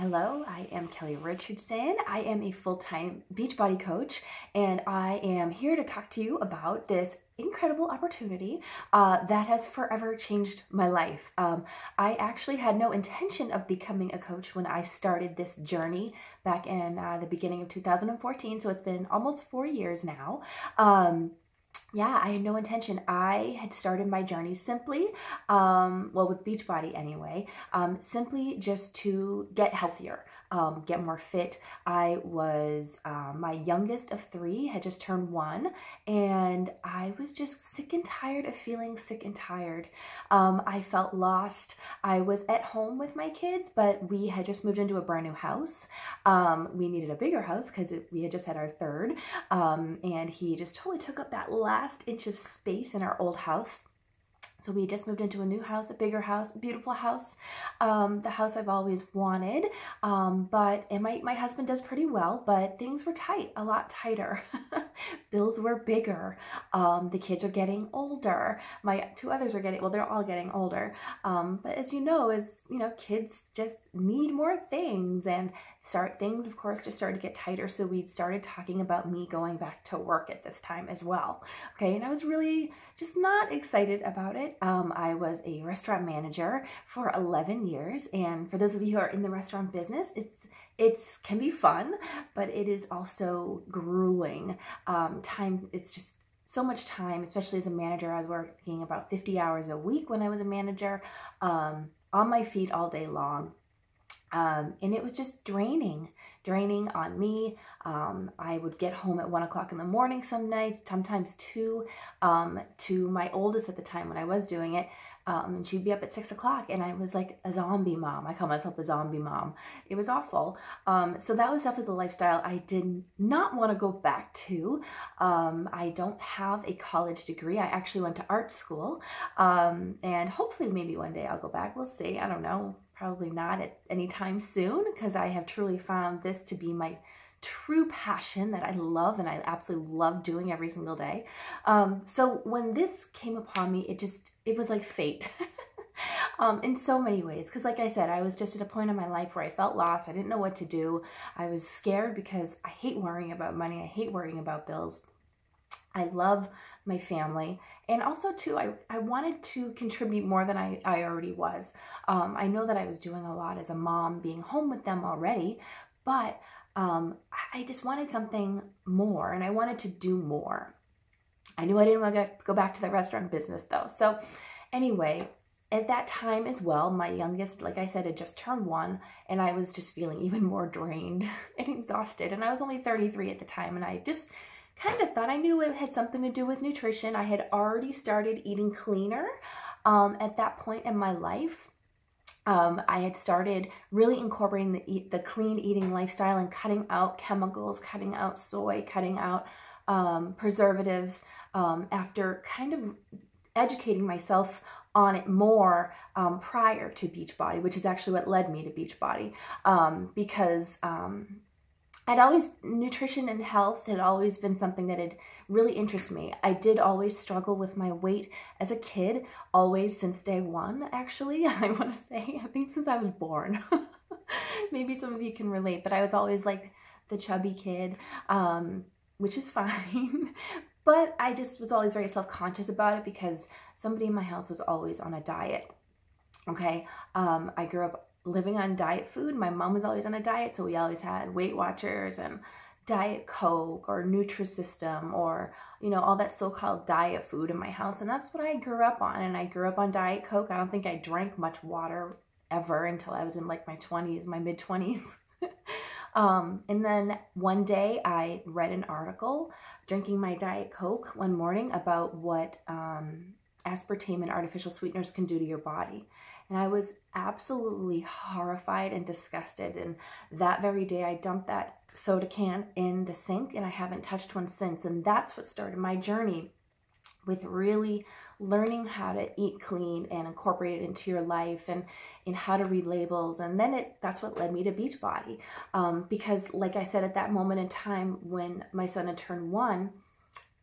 Hello, I am Kelly Richardson. I am a full-time Beachbody coach, and I am here to talk to you about this incredible opportunity that has forever changed my life. I actually had no intention of becoming a coach when I started this journey back in the beginning of 2014, so it's been almost 4 years now. Yeah, I had no intention. I had started my journey simply, well, with Beachbody anyway, simply just to get healthier, get more fit. I was, my youngest of 3 had just turned 1, and I was just sick and tired of feeling sick and tired. I felt lost. I was at home with my kids, but we had just moved into a brand new house. We needed a bigger house because we had just had our 3rd, and he just totally took up that last inch of space in our old house. So we just moved into a new house, a bigger house, a beautiful house, the house I've always wanted. And my husband does pretty well, but things were tight, a lot tighter. Bills were bigger. The kids are getting older. My 2 others are getting, well, they're all getting older. But as you know, kids just need more things, and things, of course, just started to get tighter. So we started talking about me going back to work at this time as well. Okay, and I was really just not excited about it. I was a restaurant manager for 11 years, and for those of you who are in the restaurant business, it can be fun, but it is also grueling. It's just so much time, especially as a manager. I was working about 50 hours a week when I was a manager, on my feet all day long. And it was just draining on me. I would get home at 1 o'clock in the morning some nights, sometimes 2, to my oldest at the time when I was doing it. And she'd be up at 6 o'clock, and I was like a zombie mom. I call myself the zombie mom. It was awful. So that was definitely the lifestyle I did not want to go back to. I don't have a college degree. I actually went to art school, and hopefully maybe one day I'll go back. We'll see. I don't know. Probably not at any time soon, because I have truly found this to be my true passion that I love, and I absolutely love doing every single day. So when this came upon me, it was like fate. In so many ways, because like I said, I was just at a point in my life where I felt lost. I didn't know what to do. I was scared because I hate worrying about money. I hate worrying about bills. I love my family, and also too, I wanted to contribute more than I already was. I know that I was doing a lot as a mom, being home with them already, but I just wanted something more, and I wanted to do more. I knew I didn't want to go back to the restaurant business though. So anyway, at that time as well, my youngest, like I said, had just turned 1, and I was just feeling even more drained and exhausted, and I was only 33 at the time, and I just kind of thought I knew it had something to do with nutrition. I had already started eating cleaner at that point in my life. I had started really incorporating the clean eating lifestyle and cutting out chemicals, cutting out soy, cutting out preservatives, after kind of educating myself on it more prior to Beachbody, which is actually what led me to Beachbody, because nutrition and health had always been something that had really interested me. I did always struggle with my weight as a kid, always since day 1, actually. I want to say, I think since I was born. Maybe some of you can relate, but I was always like the chubby kid, which is fine. But I just was always very self-conscious about it because somebody in my house was always on a diet. Okay, I grew up living on diet food. My mom was always on a diet, so we always had Weight Watchers and Diet Coke or Nutrisystem, or all that so-called diet food in my house, and that's what I grew up on. And I grew up on Diet Coke. I don't think I drank much water ever until I was in like my 20s, my mid-20s. And then one day I read an article drinking my Diet Coke one morning about what aspartame and artificial sweeteners can do to your body. And I was absolutely horrified and disgusted. And that very day I dumped that soda can in the sink, and I haven't touched one since. And that's what started my journey with really learning how to eat clean and incorporate it into your life, and in how to read labels. And then that's what led me to Beachbody. Because like I said, at that moment in time when my son had turned 1,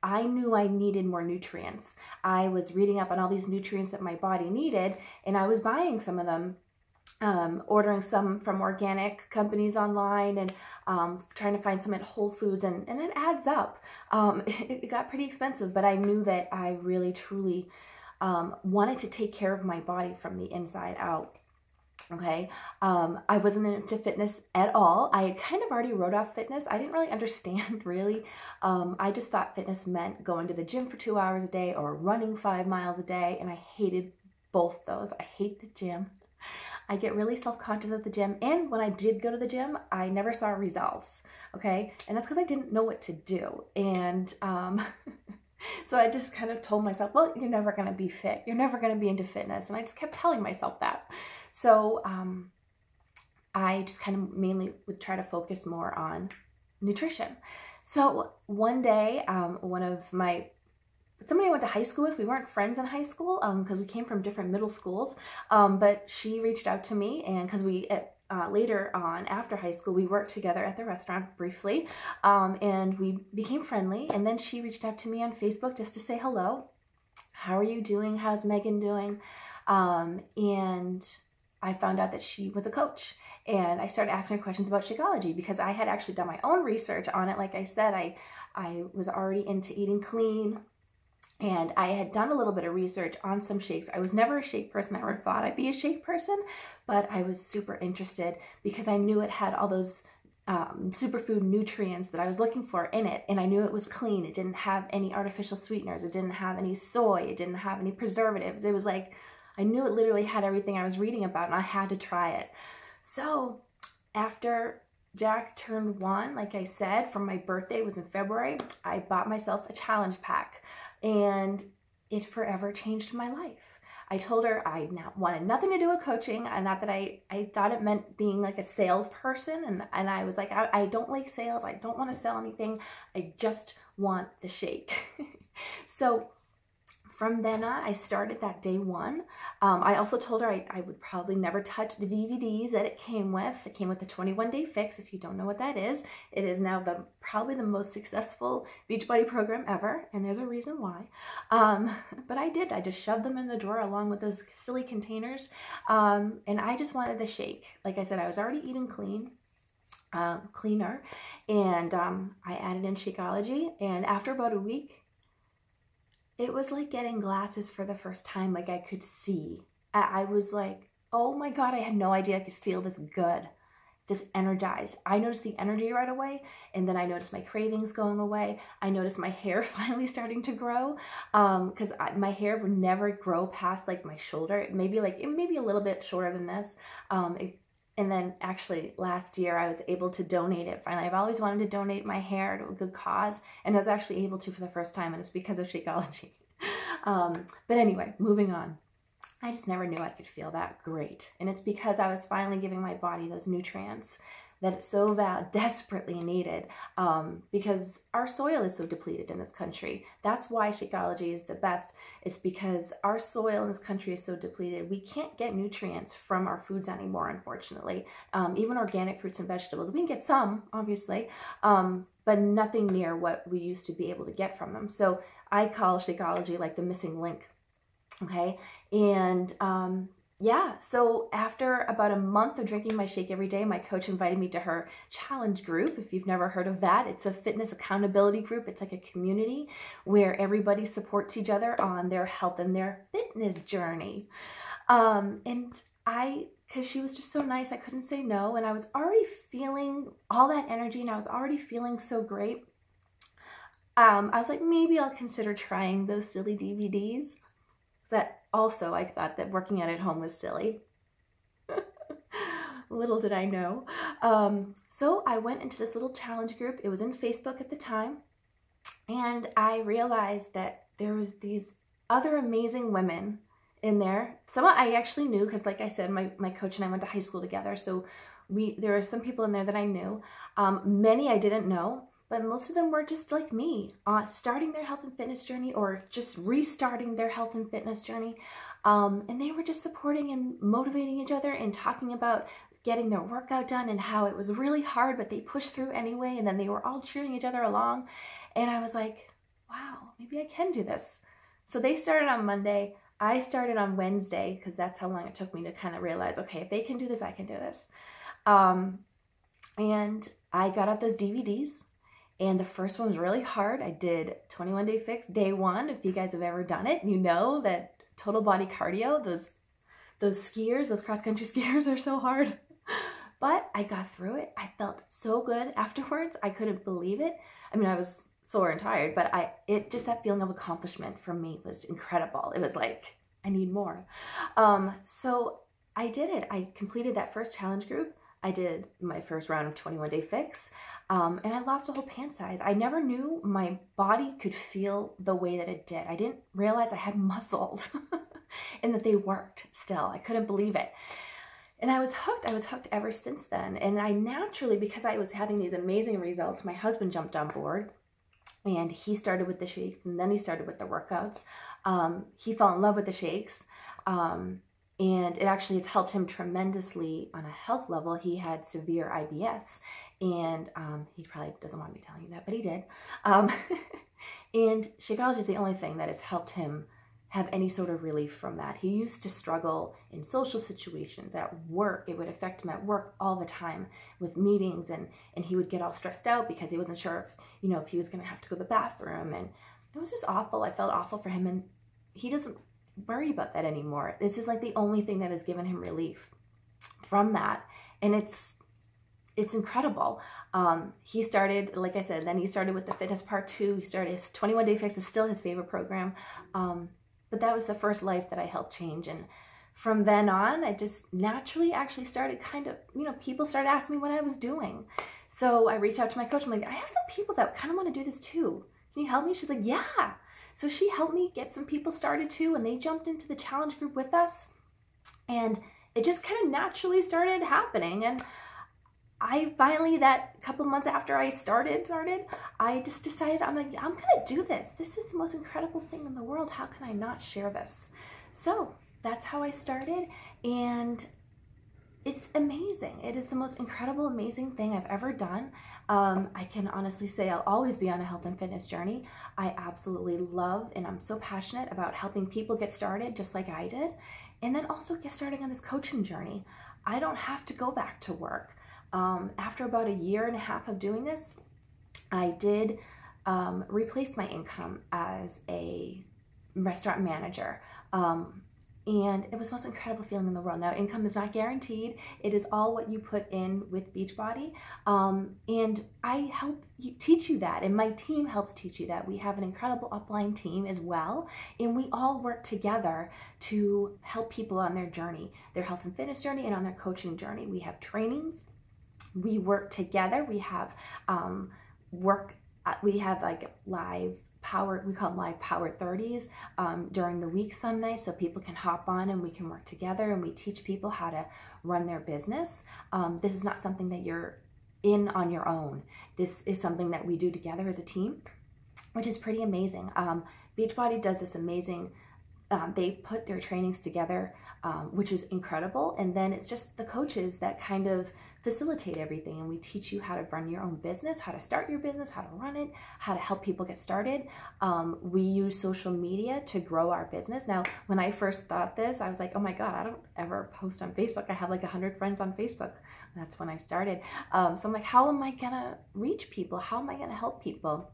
I knew I needed more nutrients. I was reading up on all these nutrients that my body needed, and I was buying some of them ordering some from organic companies online, and trying to find some at Whole Foods, and it adds up. It got pretty expensive, but I knew that I really truly wanted to take care of my body from the inside out. Okay, I wasn't into fitness at all. I had kind of already wrote off fitness. I didn't really understand really. I just thought fitness meant going to the gym for 2 hours a day or running 5 miles a day, and I hated both those. I hate the gym. I get really self-conscious at the gym, and when I did go to the gym, I never saw results, okay? And that's because I didn't know what to do, and so I just kind of told myself, well, you're never going to be fit. You're never going to be into fitness, and I just kept telling myself that. So I just kind of mainly would try to focus more on nutrition. So one day, somebody I went to high school with, we weren't friends in high school because we came from different middle schools, but she reached out to me, and because later on after high school, we worked together at the restaurant briefly, and we became friendly, and then she reached out to me on Facebook just to say hello. How are you doing? How's Megan doing? And I found out that she was a coach, and I started asking her questions about Shakeology because I had actually done my own research on it. Like I said, I was already into eating clean, and I had done a little bit of research on some shakes. I was never a shake person. I never thought I'd be a shake person, but I was super interested because I knew it had all those superfood nutrients that I was looking for in it, and I knew it was clean. It didn't have any artificial sweeteners. It didn't have any soy. It didn't have any preservatives. It was like, I knew it literally had everything I was reading about, and I had to try it. So after Jack turned 1, like I said, from my birthday, it was in February, I bought myself a challenge pack, and it forever changed my life. I told her I wanted nothing to do with coaching, and not that I thought it meant being like a salesperson, and I was like, I don't like sales. I don't want to sell anything. I just want the shake. So from then on, I started that day 1. I also told her I would probably never touch the DVDs that it came with. It came with the 21-day fix. If you don't know what that is, it is now probably the most successful Beachbody program ever, and there's a reason why. But I did. I just shoved them in the drawer along with those silly containers, and I just wanted the shake. Like I said, I was already eating cleaner, and I added in Shakeology, and after about a week, it was like getting glasses for the first time. Like I could see. I was like, oh my God, I had no idea I could feel this good, this energized. I noticed the energy right away, and then I noticed my cravings going away. I noticed my hair finally starting to grow, because my hair would never grow past like my shoulder. It may be a little bit shorter than this. And then actually last year I was able to donate it. Finally, I've always wanted to donate my hair to a good cause, and I was actually able to for the first time, and it's because of Shakeology. But anyway, moving on. I just never knew I could feel that great. And it's because I was finally giving my body those nutrients that it so desperately needed, because our soil is so depleted in this country. That's why Shakeology is the best. It's because our soil in this country is so depleted. We can't get nutrients from our foods anymore, unfortunately. Even organic fruits and vegetables. We can get some, obviously, but nothing near what we used to be able to get from them. So I call Shakeology like the missing link, okay? And yeah, so after about a month of drinking my shake every day, my coach invited me to her challenge group. If you've never heard of that, it's a fitness accountability group. It's like a community where everybody supports each other on their health and their fitness journey. And because she was just so nice, I couldn't say no. And I was already feeling all that energy, and I was already feeling so great. I was like, maybe I'll consider trying those silly DVDs. That also, I thought that working out at home was silly. Little did I know. So I went into this little challenge group. It was in Facebook at the time. And I realized that there was these other amazing women in there. Some I actually knew because, like I said, my coach and I went to high school together. So there are some people in there that I knew. Many I didn't know. But most of them were just like me, starting their health and fitness journey, or just restarting their health and fitness journey. And they were just supporting and motivating each other and talking about getting their workout done and how it was really hard, but they pushed through anyway. And then they were all cheering each other along. And I was like, wow, maybe I can do this. So they started on Monday. I started on Wednesday because that's how long it took me to kind of realize, okay, if they can do this, I can do this. And I got out those DVDs, and the first one was really hard. I did 21 Day Fix day 1. If you guys have ever done it, you know that total body cardio, those skiers, those cross-country skiers are so hard. But I got through it. I felt so good afterwards. I couldn't believe it. I mean, I was sore and tired, but just that feeling of accomplishment for me was incredible. It was like, I need more. So I did it. I completed that first challenge group. I did my first round of 21 Day Fix, and I lost a whole pant size. I never knew my body could feel the way that it did. I didn't realize I had muscles and that they worked still. I couldn't believe it. And I was hooked. I was hooked ever since then. And I naturally, because I was having these amazing results, my husband jumped on board, and he started with the shakes, and then he started with the workouts. He fell in love with the shakes. And it actually has helped him tremendously on a health level. He had severe IBS, and he probably doesn't want me telling you that, but he did. And Shakeology is the only thing that has helped him have any sort of relief from that. He used to struggle in social situations, at work. It would affect him at work all the time with meetings, and he would get all stressed out because he wasn't sure if he was going to have to go to the bathroom, and it was just awful. I felt awful for him, and he doesn't worry about that anymore. This is like the only thing that has given him relief from that, and it's incredible. He started, like I said, then he started with the fitness part 2. He started his 21 Day Fix is still his favorite program, but that was the first life that I helped change. And from then on, I just naturally actually started kind of, people started asking me what I was doing. So I reached out to my coach. I'm like, I have some people that kind of want to do this too. Can you help me? She's like, yeah. So she helped me get some people started too, and they jumped into the challenge group with us. And it just kind of naturally started happening. And I finally, that couple months after I started, I just decided, I'm like, I'm going to do this. This is the most incredible thing in the world. How can I not share this? So that's how I started, and it's amazing. It is the most incredible, amazing thing I've ever done. I can honestly say I'll always be on a health and fitness journey. I absolutely love, and I'm so passionate about helping people get started just like I did, and then also get started on this coaching journey. I don't have to go back to work. After about 1.5 years of doing this, I did replace my income as a restaurant manager. And it was the most incredible feeling in the world. Now, income is not guaranteed. It is all what you put in with Beachbody. And I help teach you that, and my team helps teach you that. We have an incredible upline team as well, and we all work together to help people on their journey, their health and fitness journey, and on their coaching journey. We have trainings. We work together. We have like live power, we call them live power 30s during the week some nights, so people can hop on and we can work together, and we teach people how to run their business. This is not something that you're in on your own. This is something that we do together as a team, which is pretty amazing. Beachbody does this amazing, they put their trainings together, which is incredible, and then it's just the coaches that kind of facilitate everything, and we teach you how to run your own business, how to start your business, how to run it, how to help people get started. We use social media to grow our business. Now, when I first thought this, I was like, oh my God, I don't ever post on Facebook. I have like 100 friends on Facebook. That's when I started. So I'm like, how am I gonna reach people? How am I gonna help people?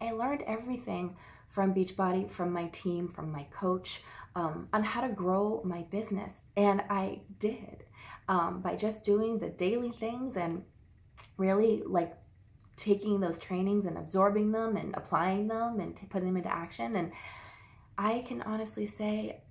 I learned everything from Beachbody, from my team, from my coach, on how to grow my business. And I did. By just doing the daily things and really like taking those trainings and absorbing them and applying them and putting them into action. And I can honestly say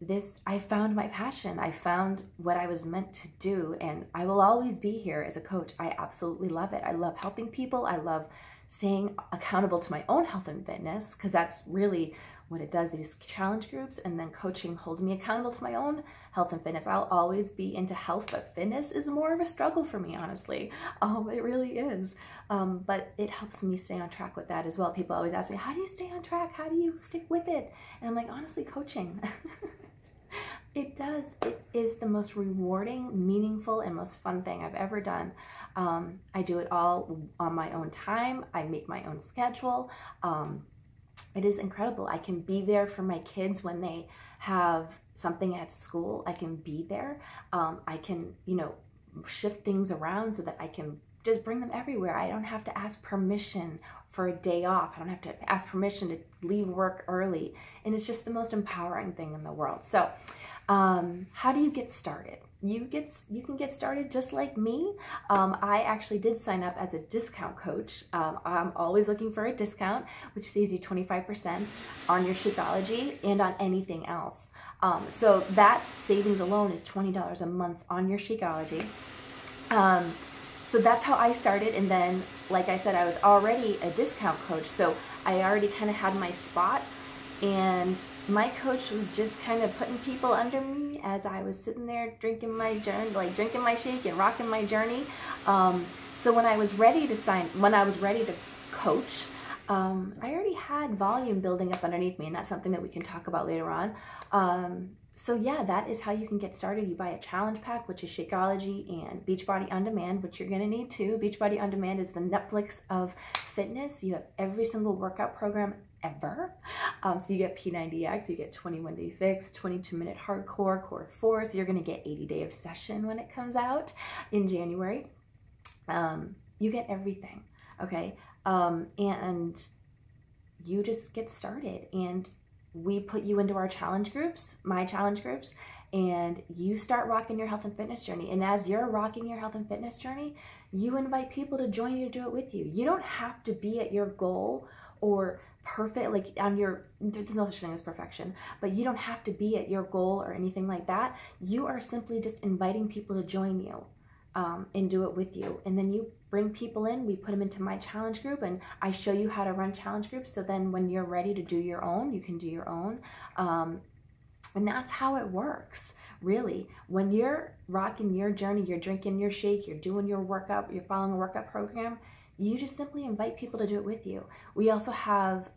I found my passion. I found what I was meant to do, and I will always be here as a coach. I absolutely love it. I love helping people. I love staying accountable to my own health and fitness, because that's really what it does, these challenge groups, and then coaching holds me accountable to my own health and fitness. I'll always be into health, but fitness is more of a struggle for me, honestly. It really is. But it helps me stay on track with that as well. People always ask me, how do you stay on track? How do you stick with it? And I'm like, honestly, coaching. It does. It is the most rewarding, meaningful, and most fun thing I've ever done. I do it all on my own time. I make my own schedule. It is incredible. I can be there for my kids when they have something at school, I can be there. I can, you know, shift things around so that I can just bring them everywhere. I don't have to ask permission for a day off. I don't have to ask permission to leave work early. And it's just the most empowering thing in the world. So how do you get started? You can get started just like me. I actually did sign up as a discount coach. I'm always looking for a discount, which saves you 25% on your Shakeology and on anything else. So that savings alone is $20 a month on your Shakeology. So that's how I started, and then, like I said, I was already a discount coach, so I already kind of had my spot, and my coach was just kind of putting people under me as I was sitting there drinking my journey, like drinking my shake and rocking my journey. So when I was ready to coach, I already had volume building up underneath me, and that's something that we can talk about later on. So yeah, that is how you can get started. You buy a challenge pack, which is Shakeology and Beachbody On Demand, which you're gonna need too. Beachbody On Demand is the Netflix of fitness. You have every single workout program ever. So you get P90X, you get 21-day fix, 22-minute hardcore, core 4. So you're gonna get 80-day obsession when it comes out in January. You get everything, okay? And you just get started, and we put you into our challenge groups, my challenge groups, and you start rocking your health and fitness journey. And as you're rocking your health and fitness journey, you invite people to join you to do it with you. You don't have to be at your goal or perfect, like on your, there's no such thing as perfection, but you don't have to be at your goal or anything like that. You are simply just inviting people to join you. And do it with you. And then you bring people in, we put them into my challenge group, and I show you how to run challenge groups. So then when you're ready to do your own, you can do your own. And that's how it works, really. When you're rocking your journey, you're drinking your shake, you're doing your workout, you're following a workout program, you just simply invite people to do it with you. We also have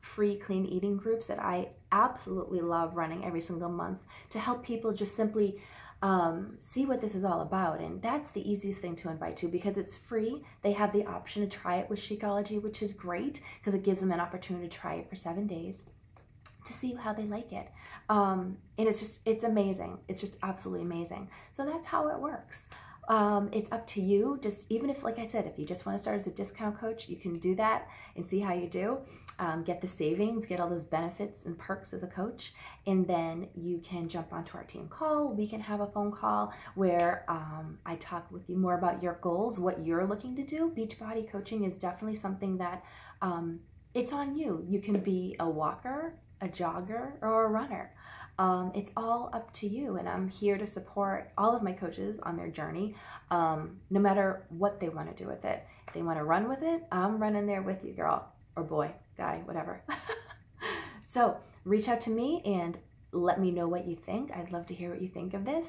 free clean eating groups that I absolutely love running every single month to help people just simply see what this is all about. And that's the easiest thing to invite to, because it's free. They have the option to try it with Shakeology, which is great because it gives them an opportunity to try it for 7 days to see how they like it. And it's amazing. It's just absolutely amazing. So that's how it works. It's up to you. Just even if, like I said, if you just want to start as a discount coach, you can do that and see how you do. Get the savings, get all those benefits and perks as a coach, and then you can jump onto our team call. We can have a phone call where I talk with you more about your goals, what you're looking to do. Beachbody coaching is definitely something that it's on you. You can be a walker, a jogger, or a runner. It's all up to you, and I'm here to support all of my coaches on their journey, no matter what they want to do with it. If they want to run with it, I'm running there with you, girl, or boy, guy, whatever. So reach out to me and let me know what you think. I'd love to hear what you think of this,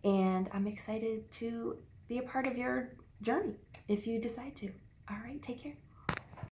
and I'm excited to be a part of your journey if you decide to. All right, take care.